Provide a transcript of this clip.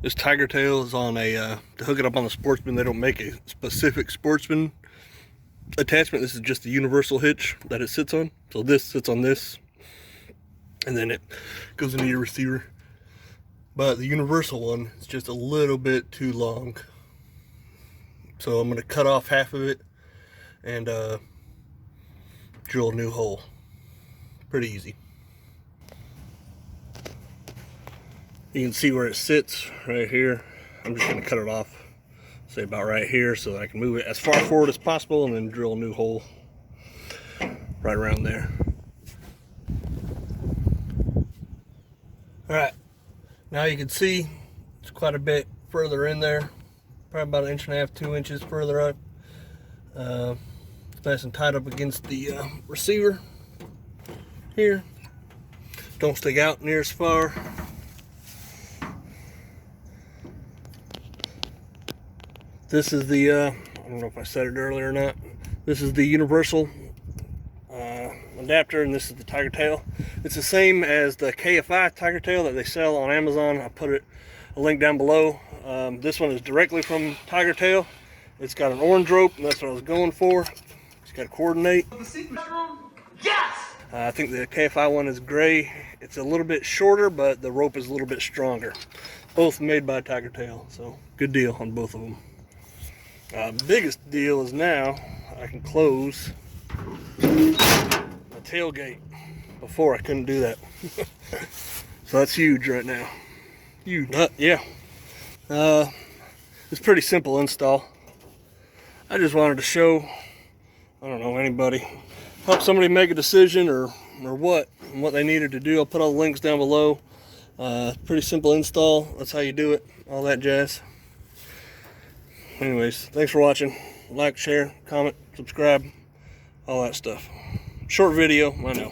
This TigerTail is on a, to hook it up on the Sportsman. They don't make a specific Sportsman attachment. This is just the universal hitch that it sits on. So this sits on this, and then it goes into your receiver. But the universal one is just a little bit too long. So I'm going to cut off half of it and drill a new hole. Pretty easy. You can see where it sits right here. I'm just going to cut it off, say about right here, so that I can move it as far forward as possible and then drill a new hole right around there. Alright, now you can see it's quite a bit further in there, probably about 1.5 inches, 2 inches further up. It's nice and tied up against the receiver here. Don't stick out near as far. This is the, I don't know if I said it earlier or not, this is the universal adapter, and this is the TigerTail. It's the same as the KFI TigerTail that they sell on Amazon. I put a link down below. This one is directly from TigerTail. It's got an orange rope, and that's what I was going for. It's got to coordinate. The secret room? Yes! I think the KFI one is gray. It's a little bit shorter, but the rope is a little bit stronger. Both made by TigerTail, so good deal on both of them. Biggest deal is now I can close my tailgate. Before I couldn't do that. So that's huge right now. Huge. Yeah. It's pretty simple install. I just wanted to show, I don't know, anybody, help somebody make a decision or what they needed to do. I'll put all the links down below. Pretty simple install. That's how you do it. All that jazz. Anyways, thanks for watching. Like, share, comment, subscribe, all that stuff. Short video, I know.